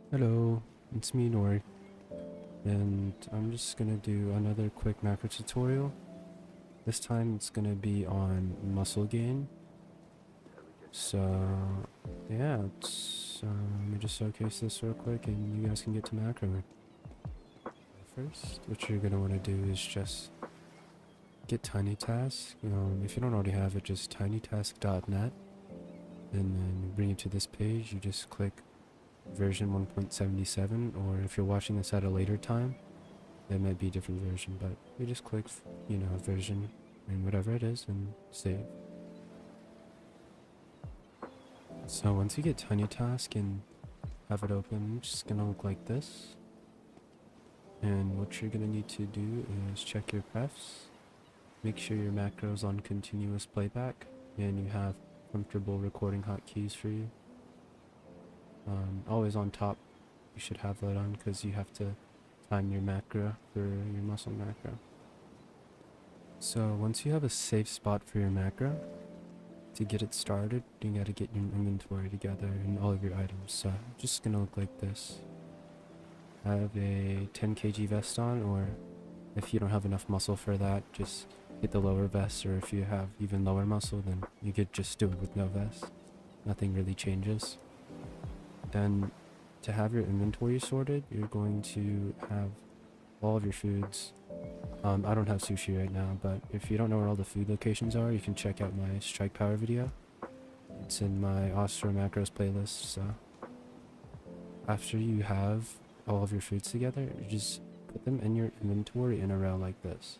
Hello, it's me Nori, and I'm just gonna do another quick macro tutorial. This time it's gonna be on muscle gain. So yeah, let me just showcase this real quick and you guys can get to macroing. First, what you're gonna wanna do is just get TinyTask. If you don't already have it, just tinytask.net, and then bring it to this page. You just click version 1.77, or if you're watching this at a later time, it might be a different version, but you just click, version and whatever it is and save. So once you get TinyTask and have it open, it's just gonna look like this. And what you're gonna need to do is check your prefs, make sure your macro's on continuous playback, and you have comfortable recording hotkeys for you. Always on top, you should have that on because you have to time your macro for your muscle macro. So once you have a safe spot for your macro, to get it started, you gotta get your inventory together and all of your items. So just gonna look like this. I have a 10 kg vest on, or if you don't have enough muscle for that, just get the lower vest, or if you have even lower muscle, then you could just do it with no vest. Nothing really changes. Then to have your inventory sorted, you're going to have all of your foods. I don't have sushi right now, but if you don't know where all the food locations are, you can check out my strike power video. It's in my Asura macros playlist. So after you have all of your foods together, you just put them in your inventory in a row like this.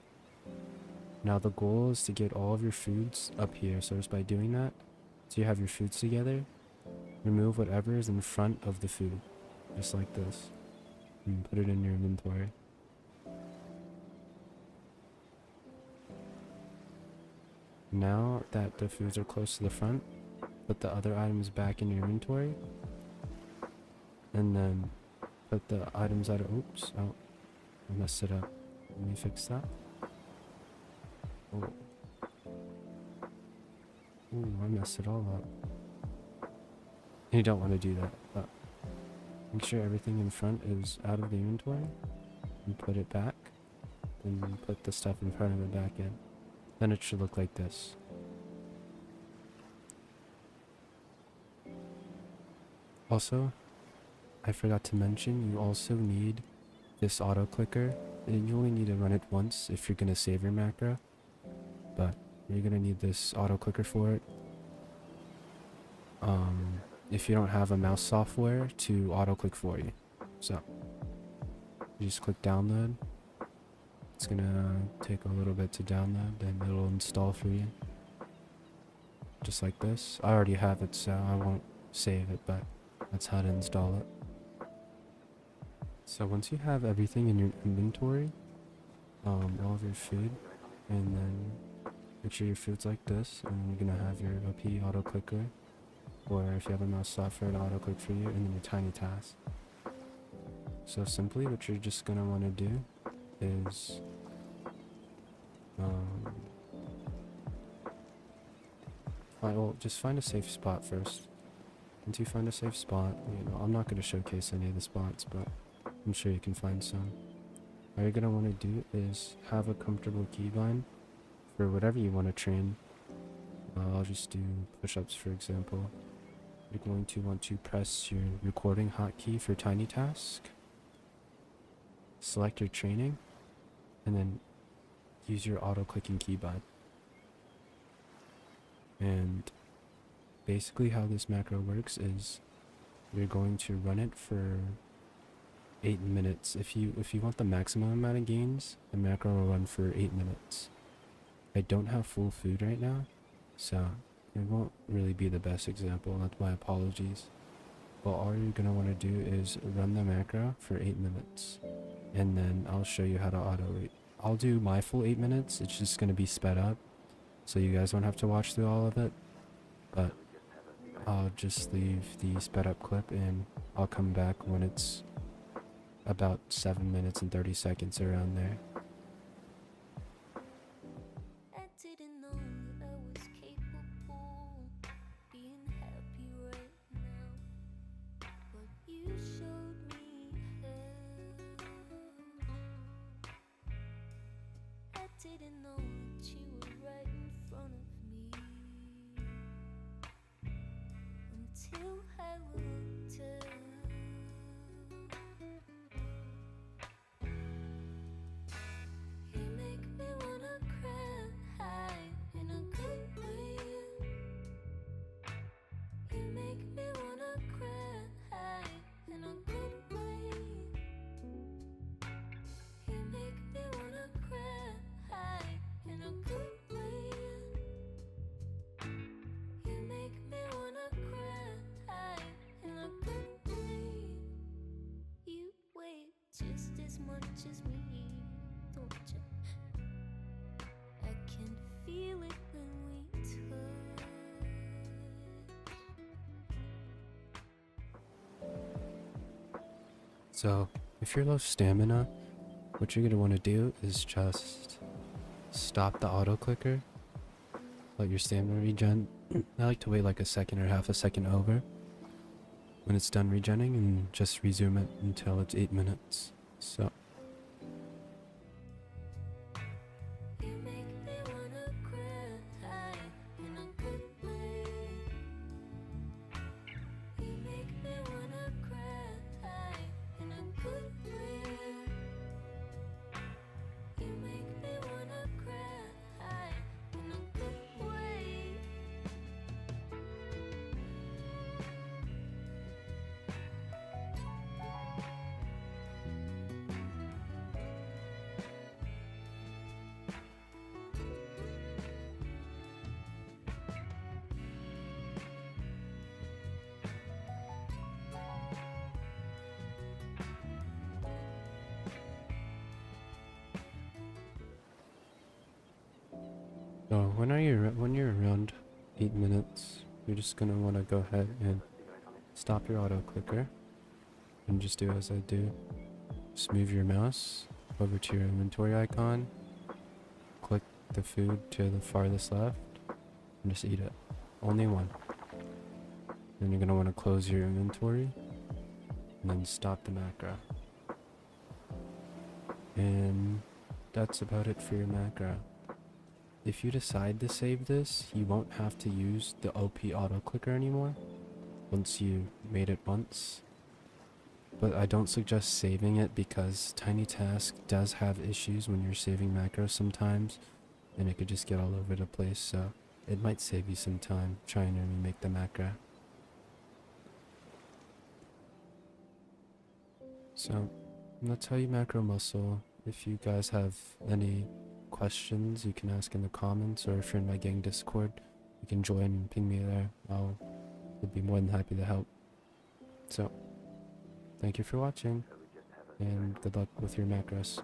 Now the goal is to get all of your foods up here. So just by doing that, so you have your foods together, remove whatever is in front of the food, just like this, and put it in your inventory. Now that the foods are close to the front, put the other items back in your inventory, and then put the items out of, oops, oh, I messed it up. Let me fix that. Oh. Ooh, I messed it all up. You don't want to do that, but make sure everything in front is out of the inventory, and put it back, and put the stuff in front of it back in. Then it should look like this. Also, I forgot to mention, you also need this auto clicker. And you only need to run it once if you're going to save your macro, but you're going to need this auto clicker for it. If you don't have a mouse software to auto click for you. So you just click download. It's going to take a little bit to download, then it'll install for you. Just like this. I already have it, so I won't save it, but that's how to install it. So once you have everything in your inventory, all of your food, and then make sure your food's like this, and you're gonna have your OP auto clicker, or if you have a mouse software to auto click for you, and then your TinyTask. So simply what you're just gonna want to do is just find a safe spot first. Once you find a safe spot, I'm not going to showcase any of the spots, but I'm sure you can find some. All you're going to want to do is have a comfortable keybind for whatever you want to train. I'll just do push-ups, for example. You're going to want to press your recording hotkey for TinyTask, select your training, and then use your auto-clicking keybind. And basically how this macro works is you're going to run it for 8 minutes. If you want the maximum amount of gains, the macro will run for 8 minutes. I don't have full food right now, so it won't really be the best example. That's my apologies. But all you're going to want to do is run the macro for 8 minutes, and then I'll show you how to auto rate. I'll do my full 8 minutes. It's just going to be sped up, so you guys don't have to watch through all of it. But I'll just leave the sped up clip, and I'll come back when it's about 7 minutes and 30 seconds, around there. I didn't know that I was capable of being happy right now, but you showed didn't know that you were right in front of me until I looked up. You make me wanna cry in a good way. You make me wanna cry in a good way. You make me wanna cry in a good way. You make me wanna cry in a good way. You weigh just as much as me, don't you? I can feel it when we touch. So, if you're low stamina, what you're gonna want to do is just stop the auto clicker, let your stamina regen. I like to wait like a second or half a second over when it's done regenning and just resume it until it's 8 minutes. So, You make me wanna cry in a good way. You make me wanna cry in a good way. You make me wanna cry in a good way. when you're around 8 minutes, you're just gonna want to go ahead and stop your auto clicker and just do as I do. Just move your mouse over to your inventory icon, click the food to the farthest left, and just eat it. Only one. Then you're gonna want to close your inventory and then stop the macro. And that's about it for your macro. If you decide to save this, you won't have to use the OP auto clicker anymore once you made it once. But I don't suggest saving it because Tiny Task does have issues when you're saving macros sometimes, and it could just get all over the place, so it might save you some time trying to remake the macro. So that's how you macro muscle. If you guys have any questions, you can ask in the comments, or if you're in my gang Discord, you can join and ping me there. I'll be more than happy to help. So, thank you for watching, and good luck with your macros.